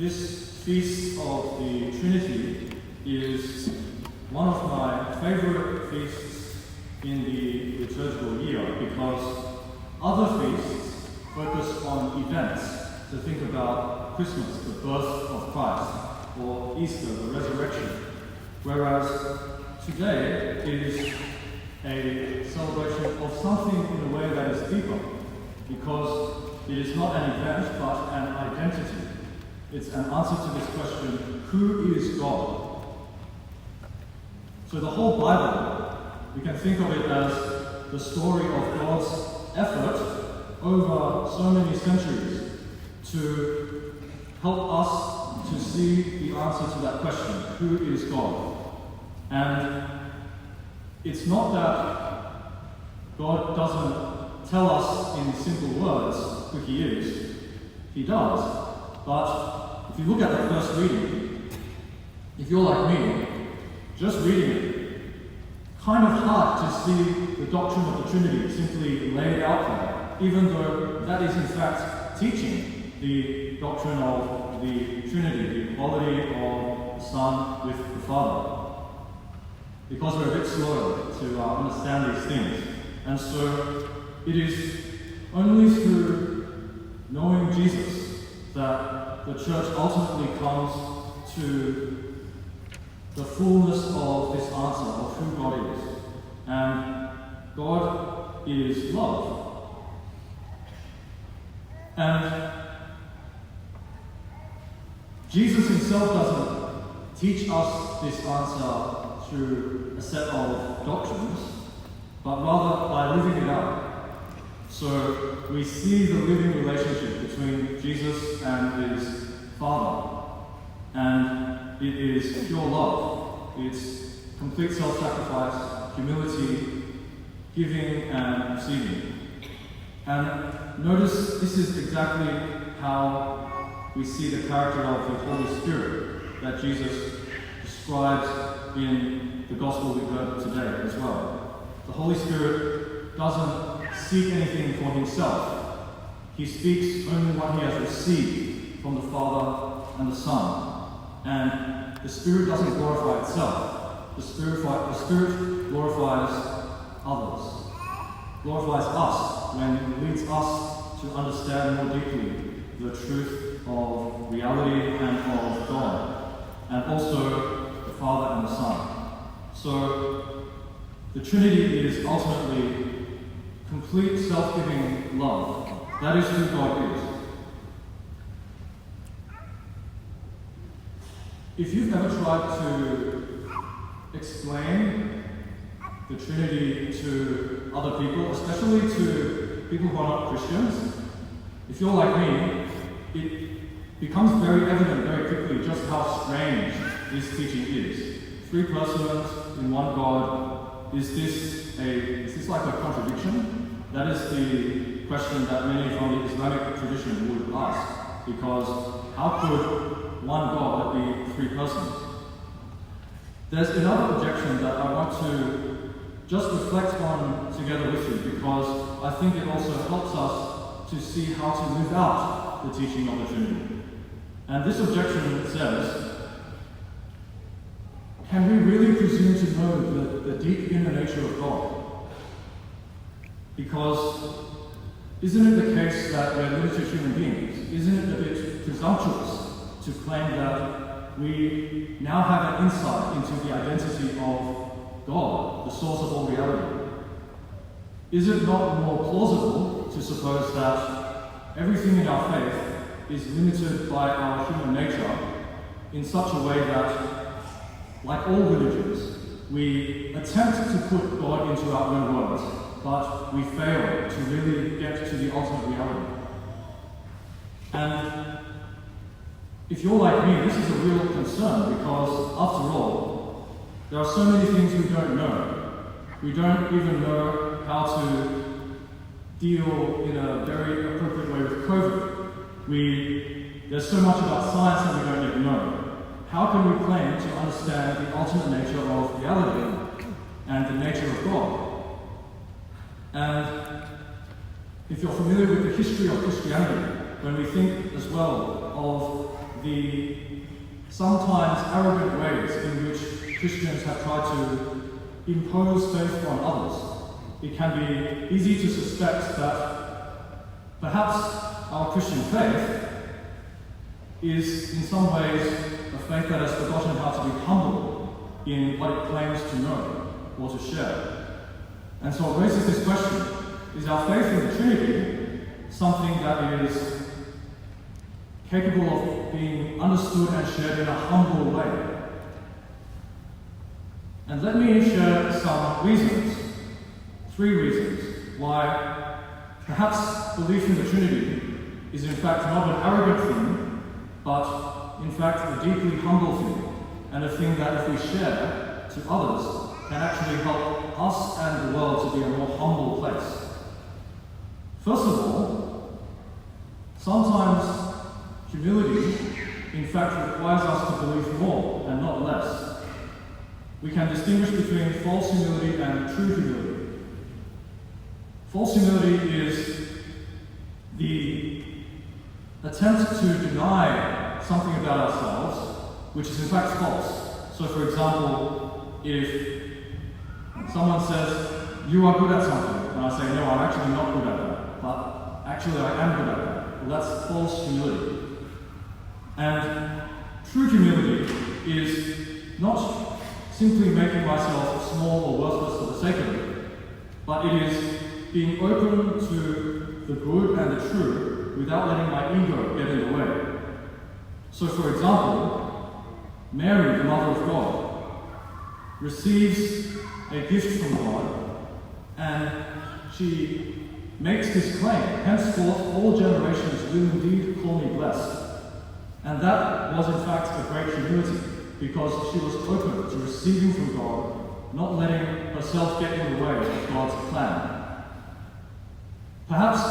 This Feast of the Trinity is one of my favorite feasts in the liturgical year because other feasts focus on events, to think about Christmas, the birth of Christ, or Easter, the resurrection, whereas today is a celebration of something in a way that is deeper, because it is not an event but an identity. It's an answer to this question, who is God? So the whole Bible, we can think of it as the story of God's effort over so many centuries to help us to see the answer to that question, who is God? And it's not that God doesn't tell us in simple words who He is. He does. But if you look at the first reading, if you're like me, just reading it, kind of hard to see the doctrine of the Trinity simply laid out there, even though that is in fact teaching the doctrine of the Trinity, the equality of the Son with the Father. Because we're a bit slow to understand these things. And so it is only through knowing Jesus that the church ultimately comes to the fullness of this answer of who God is. And God is love. And Jesus himself doesn't teach us this answer through a set of doctrines, but rather by living it out. So we see the living relationship between Jesus and his Father, and it is pure love. It's complete self-sacrifice, humility, giving and receiving. And notice this is exactly how we see the character of the Holy Spirit that Jesus describes in the gospel we heard today as well. The Holy Spirit doesn't seek anything for himself. He speaks only what he has received from the Father and the Son. And the Spirit doesn't glorify itself. The Spirit glorifies others, glorifies us when it leads us to understand more deeply the truth of reality and of God, and also the Father and the Son. So the Trinity is ultimately complete self-giving love. That is who God is. If you've ever tried to explain the Trinity to other people, especially to people who are not Christians, if you're like me, it becomes very evident very quickly just how strange this teaching is. Three persons in one God. Is this like a contradiction? That is the question that many from the Islamic tradition would ask, because how could one God be three persons? There's another objection that I want to just reflect on together with you, because I think it also helps us to see how to live out the teaching of the Trinity. And this objection says, can we really presume to know the deep inner nature of God? Because isn't it the case that we're limited human beings? Isn't it a bit presumptuous to claim that we now have an insight into the identity of God, the source of all reality? Is it not more plausible to suppose that everything in our faith is limited by our human nature in such a way that, like all religions, we attempt to put God into our own words, but we fail to really get to the ultimate reality? And if you're like me, this is a real concern, because after all, there are so many things we don't know. We don't even know how to deal in a very appropriate way with COVID. There's so much about science that we don't even know. How can we claim to understand the ultimate nature of reality and the nature of God? And if you're familiar with the history of Christianity, when we think as well of the sometimes arrogant ways in which Christians have tried to impose faith on others, it can be easy to suspect that perhaps our Christian faith is in some ways a faith that has forgotten how to be humble in what it claims to know or to share. And so it raises this question: is our faith in the Trinity something that is capable of being understood and shared in a humble way? And let me share some reasons, 3 reasons, why perhaps belief in the Trinity is in fact not an arrogant thing, but in fact a deeply humble thing, and a thing that if we share to others can actually help us and the world to be a more humble place. First of all, sometimes humility in fact requires us to believe more and not less. We can distinguish between false humility and true humility. False humility is the attempt to deny something about ourselves, which is in fact false. So for example, if someone says, "You are good at something," and I say, "No, I'm actually not good at that, but actually I am good at that." Well, that's false humility. And true humility is not simply making myself small or worthless for the sake of it, but it is being open to the good and the true without letting my ego get in the way. So for example, Mary, the Mother of God, receives a gift from God, and she makes this claim: "Henceforth all generations will indeed call me blessed." And that was in fact a great humility, because she was open to receiving from God, not letting herself get in the way of God's plan. Perhaps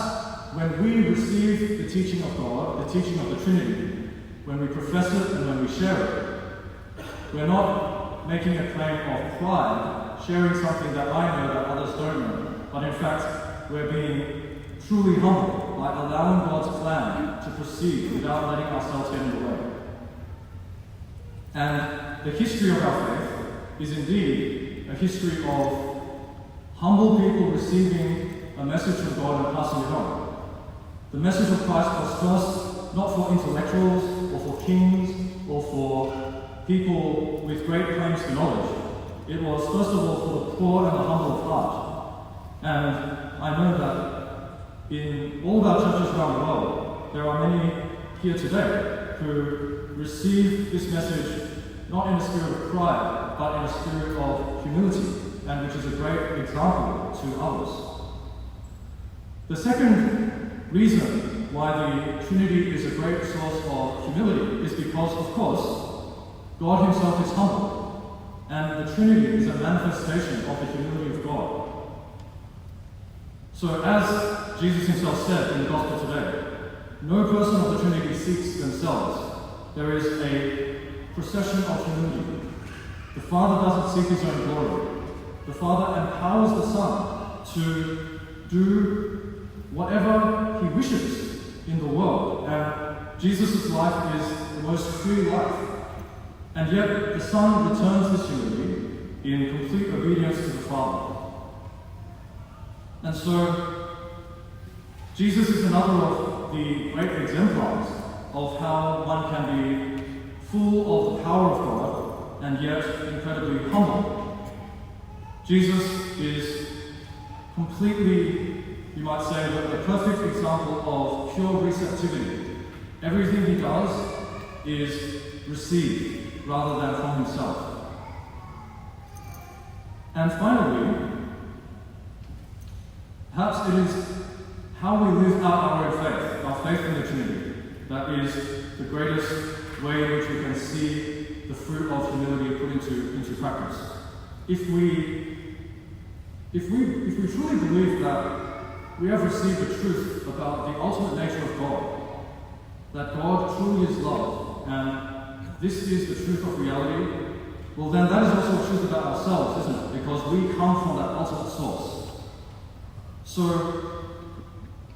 when we receive the teaching of God, the teaching of the Trinity, when we profess it and when we share it, we're not making a claim of pride, sharing something that I know that others don't know, but in fact we're being truly humble by allowing God's plan to proceed without letting ourselves get in the way. And the history of our faith is indeed a history of humble people receiving a message from God and passing it on. The message of Christ was first not for intellectuals or for kings or for people with great claims to knowledge. It was first of all for the poor and the humble of heart. And I know that in all of our churches around the world, there are many here today who receive this message not in a spirit of pride, but in a spirit of humility, and which is a great example to others. The second reason why the Trinity is a great source of humility is because, of course, God himself is humble, and the Trinity is a manifestation of the humility of God. So as Jesus himself said in the Gospel today, no person of the Trinity seeks themselves. There is a procession of humility. The Father doesn't seek his own glory. The Father empowers the Son to do whatever he wishes in the world, and Jesus' life is the most free life. And yet the Son returns this humility in complete obedience to the Father. And so Jesus is another of the great exemplars of how one can be full of the power of God and yet incredibly humble. Jesus is completely, you might say, the perfect example of pure receptivity. Everything he does is received rather than from himself. And finally, perhaps it is how we live out our own faith, our faith in the Trinity, that is the greatest way in which we can see the fruit of humility put into practice. If we truly believe that we have received the truth about the ultimate nature of God, that God truly is love, and this is the truth of reality, well then that is also the truth about ourselves, isn't it? Because we come from that ultimate source. So,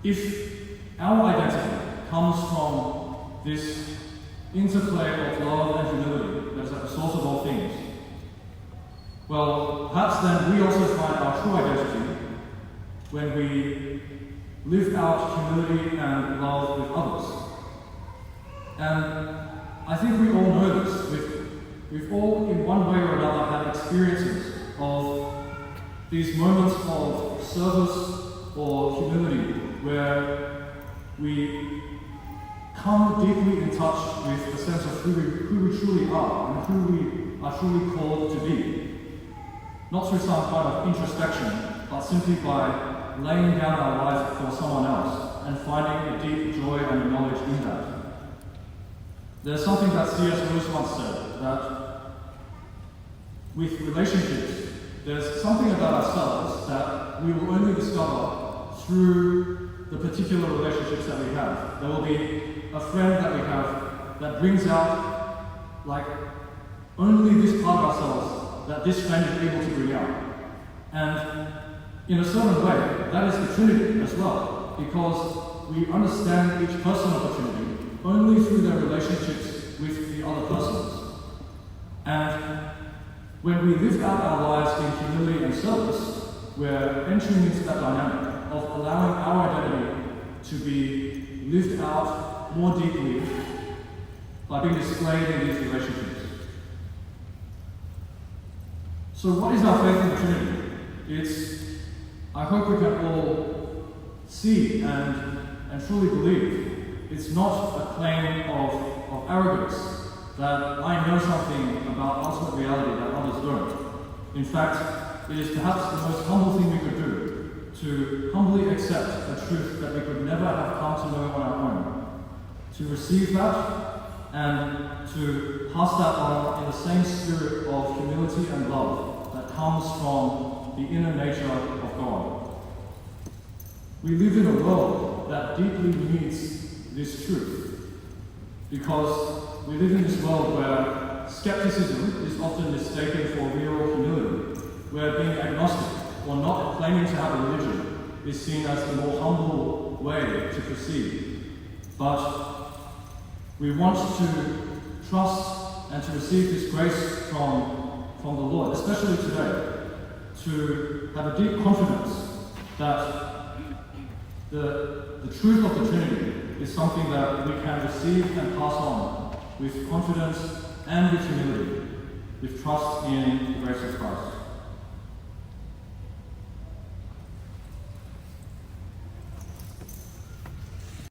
if our identity comes from this interplay of love and humility that is at the source of all things, well, perhaps then we also find our true identity when we live out humility and love with others. And I think we all know this. We've all, in one way or another, had experiences of these moments of service or humility where we come deeply in touch with a sense of who we truly are and who we are truly called to be. Not through some kind of introspection, but simply by laying down our life for someone else and finding a deep joy and knowledge in that. There's something that C.S. Lewis once said, that with relationships, there's something about ourselves that we will only discover through the particular relationships that we have. There will be a friend that we have that brings out like only this part of ourselves that this friend is able to bring out. And in a certain way, that is the Trinity as well, because we understand each person of the Trinity only through their relationships with the other persons. And when we live out our lives in humility and service, we're entering into that dynamic of allowing our identity to be lived out more deeply by being displayed in these relationships. So what is our faith in the Trinity? I hope we can all see and truly believe it's not a claim of arrogance that I know something about ultimate reality that others don't. In fact, it is perhaps the most humble thing we could do, to humbly accept a truth that we could never have come to know on our own, to receive that and to pass that on in the same spirit of humility and love that comes from the inner nature of God. We live in a world that deeply needs this truth, because we live in this world where skepticism is often mistaken for real humility, where being agnostic or not claiming to have a religion is seen as the more humble way to proceed. But we want to trust and to receive this grace from the Lord, especially today, to have a deep confidence that the truth of the Trinity is something that we can receive and pass on with confidence and with humility, with trust in the grace of Christ.